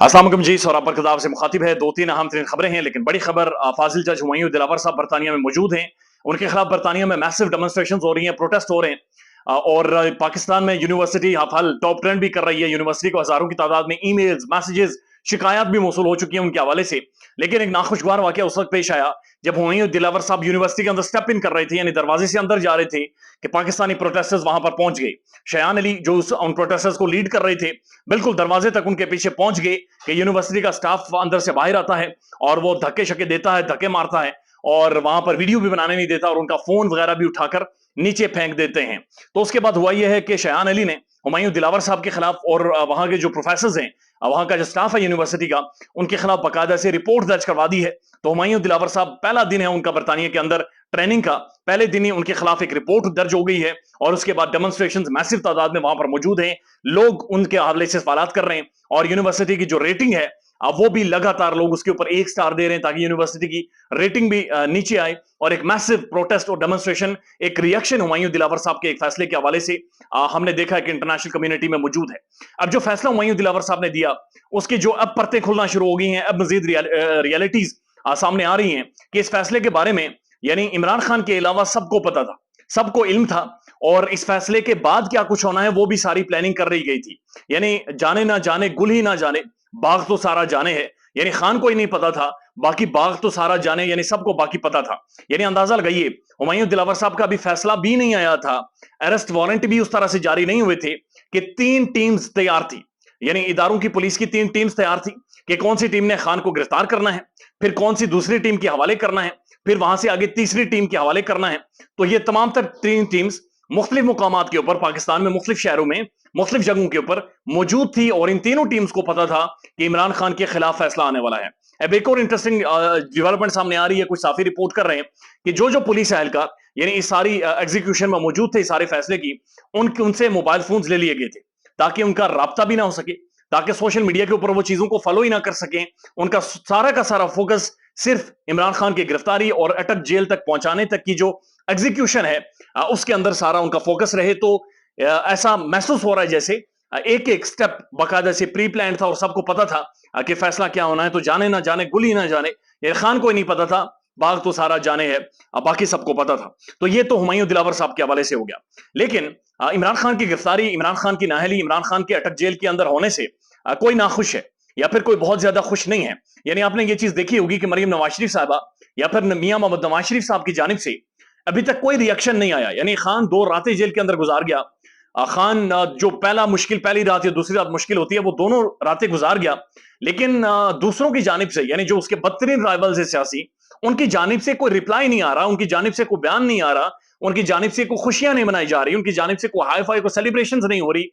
अस्सलाम वालेकुम जी। सौरा पर खिताब से मुखातिब है। दो तीन अहम तरीन खबरें हैं, लेकिन बड़ी खबर फाजिल जज हुमायूं दिलावर साहब बरतानिया में मौजूद हैं। उनके खिलाफ बरतानिया में मैसिव डेमोन्स्ट्रेशन हो रही हैं, प्रोटेस्ट हो रहे हैं। और पाकिस्तान में यूनिवर्सिटी हाल टॉप ट्रेंड भी कर रही है। यूनिवर्सिटी को हजारों की तादाद में ईमेल्स, मैसेजेस, शिकायत भी मौसूल हो चुकी है उनके हवाले से। लेकिन एक नाखुशगवार वाकया उस वक्त पेश आया जब हुमायूं दिलावर साहब यूनिवर्सिटी के अंदर स्टेप इन कर रहे थे, यानी दरवाजे से अंदर जा रहे थे, कि पाकिस्तानी प्रोटेस्टर्स वहां पर पहुंच गए। शयान अली जो उन प्रोटेस्टर्स को लीड कर रहे थे, बिल्कुल दरवाजे तक उनके पीछे पहुंच गए कि यूनिवर्सिटी का स्टाफ अंदर से बाहर आता है और वो धक्के शक्के देता है, धक्के मारता है, और वहां पर वीडियो भी बनाने नहीं देता, और उनका फोन वगैरह भी उठाकर नीचे फेंक देते हैं। तो उसके बाद हुआ यह है कि शयान अली ने हुमायूं दिलावर साहब के खिलाफ और वहां के जो प्रोफेसर हैं, वहां का जो स्टाफ है यूनिवर्सिटी का, उनके खिलाफ बाकायदा से रिपोर्ट दर्ज करवा दी है। तो हुमायूं दिलावर साहब, पहला दिन है उनका बरतानिया के अंदर ट्रेनिंग का, पहले दिन ही उनके खिलाफ एक रिपोर्ट दर्ज हो गई है। और उसके बाद डेमोन्स्ट्रेशन मैसिव तादाद में वहां पर मौजूद हैं, लोग उनके हवाले से सवाल कर रहे हैं। और यूनिवर्सिटी की जो रेटिंग है, अब वो भी लगातार लोग उसके ऊपर 1 स्टार दे रहे हैं, ताकि यूनिवर्सिटी की रेटिंग भी नीचे आए। और एक मैसिव प्रोटेस्ट और डेमोन्स्ट्रेशन, एक रिएक्शन हुमायूं दिलावर साहब के एक फैसले के हवाले से हमने देखा है कि इंटरनेशनल कम्युनिटी में मौजूद है। अब जो फैसला हुमायूं दिलावर साहब ने दिया, उसकी जो अब परतें खुलना शुरू हो गई हैं, अब मजीद रियलिटीज सामने आ रही हैं कि इस फैसले के बारे में, यानी इमरान खान के अलावा सबको पता था, सबको इल्म था। और इस फैसले के बाद क्या कुछ होना है वो भी सारी प्लानिंग कर रही गई थी। यानी जाने ना जाने, गुल ही ना जाने, बाग तो सारा जाने है। यानी खान को ही नहीं पता था, बाकी बाग तो सारा जाने, यानी सबको बाकी पता था। यानी अंदाजा लगाइए, हुमायूं दिलावर साहब का भी फैसला भी नहीं आया था, अरेस्ट वारंट भी उस तरह से जारी नहीं हुए थे, कि 3 टीम्स तैयार थी। यानी इदारों की पुलिस की 3 टीम्स तैयार थी कि कौन सी टीम ने खान को गिरफ्तार करना है, फिर कौन सी दूसरी टीम के हवाले करना है, फिर वहां से आगे तीसरी टीम के हवाले करना है। तो ये तमाम तर 3 टीम्स मुख्तलिफ मुकामात के ऊपर, पाकिस्तान में मुख्तलिफ शहरों में, मुख्तलिफ जगहों के ऊपर मौजूद थी। और इन तीनों टीम्स को पता था कि इमरान खान के खिलाफ फैसला आने वाला है। अब एक और इंटरेस्टिंग डेवलपमेंट सामने आ रही है। कुछ साफी रिपोर्ट कर रहे हैं कि जो जो पुलिस एहलकार यानी इस सारी एग्जीक्यूशन में मौजूद थे, इस सारे फैसले की, उनसे मोबाइल फोन ले लिए गए थे, ताकि उनका राब्ता भी ना हो सके, ताकि सोशल मीडिया के ऊपर वो चीजों को फॉलो ही ना कर सकें। उनका सारा का सारा फोकस सिर्फ इमरान खान की गिरफ्तारी और अटक जेल तक पहुंचाने तक की जो एग्जीक्यूशन है, उसके अंदर सारा उनका फोकस रहे। तो ऐसा महसूस हो रहा है जैसे एक एक स्टेप बाकायदा से प्री प्लान था और सबको पता था कि फैसला क्या होना है। तो जाने ना जाने, गुल ही ना जाने, ये खान को ही नहीं पता था, बाग तो सारा जाने है, बाकी सबको पता था। तो ये तो हुमायूं दिलावर साहब के हवाले से हो गया। लेकिन इमरान खान की गिरफ्तारी, इमरान खान की नाहली, इमरान खान के अटक जेल के अंदर होने से कोई नाखुश है या फिर कोई बहुत ज्यादा खुश नहीं है। यानी आपने ये चीज देखी होगी कि मरियम नवाज शरीफ साहबा या फिर मियां मोहम्मद नवाज शरीफ साहब की जानिब से अभी तक कोई रिएक्शन नहीं आया। यानी खान 2 रातें जेल के अंदर गुजार गया। खान जो पहली रात या दूसरी रात मुश्किल होती है, वो दोनों रातें गुजार गया। लेकिन दूसरों की जानिब से, यानी जो उसके बदतरीन राइवल्स है सियासी, उनकी जानिब से कोई रिप्लाई नहीं आ रहा, उनकी जानिब से कोई बयान नहीं आ रहा, उनकी जानिब से कोई खुशियां नहीं मनाई जा रही, उनकी जानिब से कोई हाई फाई, कोई सेलिब्रेशन नहीं हो रही।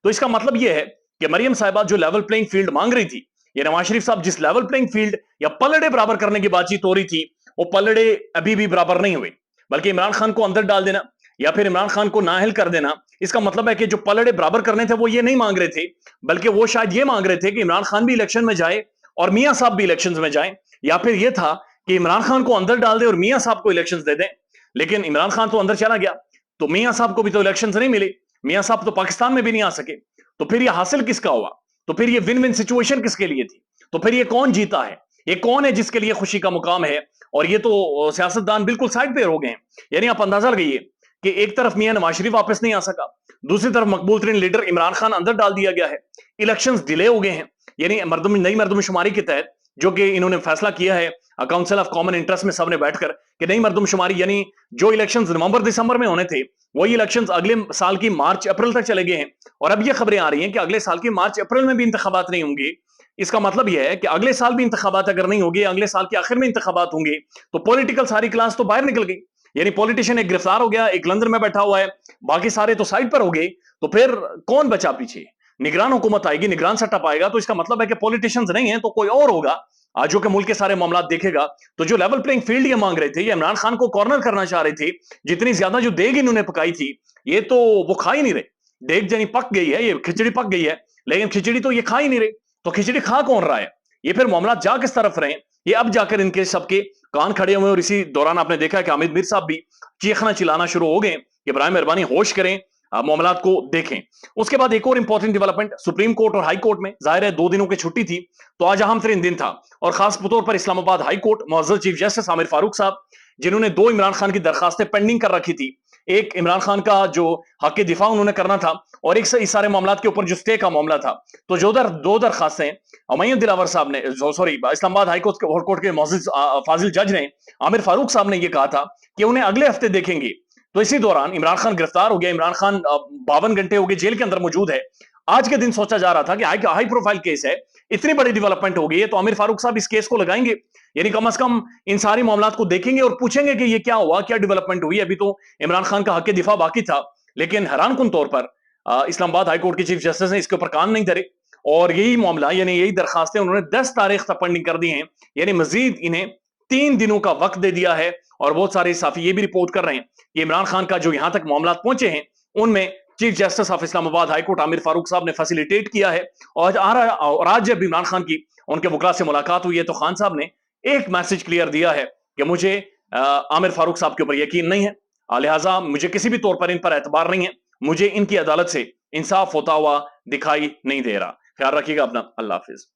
तो इसका मतलब यह है कि मरियम साहिबा जो लेवल प्लेइंग फील्ड मांग रही थी, ये नवाज शरीफ साहब जिस लेवल प्लेइंग फील्ड या पलड़े बराबर करने की बातचीत हो रही थी, वो पलड़े अभी भी बराबर नहीं हुए। बल्कि इमरान खान को अंदर डाल देना या फिर इमरान खान को नाअहल कर देना, इसका मतलब है कि जो पलड़े बराबर करने थे वो ये नहीं मांग रहे थे, बल्कि वो शायद ये मांग रहे थे कि इमरान खान भी इलेक्शन में जाए और मियां साहब भी इलेक्शन में जाए, या फिर ये था कि इमरान खान को अंदर डाल दे और मियां साहब को इलेक्शन दे दें। लेकिन इमरान खान तो अंदर चला गया, तो मियां साहब को भी तो इलेक्शन नहीं मिले, मियां साहब तो पाकिस्तान में भी नहीं आ सके। तो फिर ये हासिल किसका हुआ? तो फिर ये विन विन सिचुएशन किसके लिए थी? तो फिर ये कौन जीता है? ये कौन है जिसके लिए खुशी का मुकाम है? और ये तो सियासतदान बिल्कुल साइड पे हो गए हैं। यानी आप अंदाजा लगाइए कि एक तरफ मियां नवाज शरीफ वापस नहीं आ सका, दूसरी तरफ मकबूल तरीन लीडर इमरान खान अंदर डाल दिया गया है, इलेक्शंस डिले हो गए हैं। यानी नई मर्दमशुमारी के तहत जो कि इन्होंने फैसला किया है काउंसिल ऑफ कॉमन इंटरेस्ट में सबने बैठकर, कि नई मर्दमशुमारी, यानी जो इलेक्शंस नवंबर दिसंबर में होने थे, वही इलेक्शंस अगले साल की मार्च अप्रैल तक चले गए हैं। और अब ये खबरें आ रही हैं कि अगले साल की मार्च अप्रैल में भी इंतखाबात नहीं होंगे। इसका मतलब यह है कि अगले साल भी इंतखाबात अगर नहीं होंगे, अगले साल के आखिर में इंतखाबात होंगे, तो पॉलिटिकल सारी क्लास तो बाहर निकल गई। यानी पॉलिटिशियन एक गिरफ्तार हो गया, एक लंदन में बैठा हुआ है, बाकी सारे तो साइड पर हो गए। तो फिर कौन बचा पीछे? निगरान हुकूमत आएगी, निगरान सेटअप आएगा, तो इसका मतलब है कि पॉलिटिशियंस नहीं है तो कोई और होगा आज जो कि मुल्क के सारे मामला देखेगा। तो जो लेवल प्लेइंग फील्ड ये मांग रहे थे, ये इमरान खान को कॉर्नर करना चाह रहे थे, जितनी ज्यादा जो देग इन्होंने पकाई थी, ये तो वो खा ही नहीं रहे। देग जनी पक गई है, ये खिचड़ी पक गई है, लेकिन खिचड़ी तो ये खा ही नहीं रहे। तो खिचड़ी खा कौन रहा है? ये फिर मामला जा किस तरफ रहे, ये अब जाकर इनके सबके कान खड़े हुए। और इसी दौरान आपने देखा कि हामिद मीर साहब भी चीखना चिल्लाना शुरू हो गए कि बराए मेहरबानी होश करें, मामलात को देखें। उसके बाद एक और इंपॉर्टेंट डेवलपमेंट सुप्रीम कोर्ट और हाई कोर्ट में, जाहिर है 2 दिनों की छुट्टी थी, तो आज अहम तरीन दिन था और खास तौर पर इस्लामाबाद हाई कोर्ट मुअज़्ज़ज़ चीफ जस्टिस आमिर फारूक साहब, जिन्होंने 2 इमरान खान की दरखास्तें पेंडिंग कर रखी थी। एक इमरान खान का जो हक के दिफा उन्होंने करना था और एक से इस सारे मामलात के ऊपर जो स्टे का मामला था। तो जो 2 दरखास्तें हुमायूं दिलावर साहब ने, सॉरी, इस्लामाबाद हाई कोर्ट के मुअज़्ज़ज़ फाजिल जज ने, आमिर फारूक साहब ने यह कहा था कि उन्हें अगले हफ्ते देखेंगे। तो इसी दौरान इमरान खान गिरफ्तार हो गया, इमरान खान 52 घंटे हो गए जेल के अंदर मौजूद है। आज के दिन सोचा जा रहा था कि हाई प्रोफाइल केस है, इतनी बड़ी डेवलपमेंट हो गई है, तो आमिर फारूक साहब इस केस को लगाएंगे, यानी कम से कम इन सारी मामलात को देखेंगे और पूछेंगे कि ये क्या हुआ, क्या डेवलपमेंट हुई। अभी तो इमरान खान का हक के दिफा बाकी था, लेकिन हैरानकुन तौर पर इस्लामाबाद हाई कोर्ट के चीफ जस्टिस ने इसके ऊपर कान नहीं धरे और यही मामला, यानी यही दरखास्तें उन्होंने 10 तारीख तक पेंडिंग कर दी हैं, यानी मजीद इन्हें 3 दिनों का वक्त दे दिया है। और बहुत सारे साफी ये भी रिपोर्ट कर रहे हैं कि इमरान खान का जो यहां तक मामला पहुंचे हैं, उनमें chief justice of Islamabad high court Aamir Farooq साहब ने फैसिलिटेट किया है। और आज जब इमरान खान की उनके वकला से मुलाकात हुई है, तो खान साहब ने एक मैसेज क्लियर दिया है कि मुझे आमिर फारूक साहब के ऊपर यकीन नहीं है, लिहाजा मुझे किसी भी तौर पर इन पर एतबार नहीं है, मुझे इनकी अदालत से इंसाफ होता हुआ दिखाई नहीं दे रहा। ख्याल रखिएगा अपना। अल्लाह हाफिज।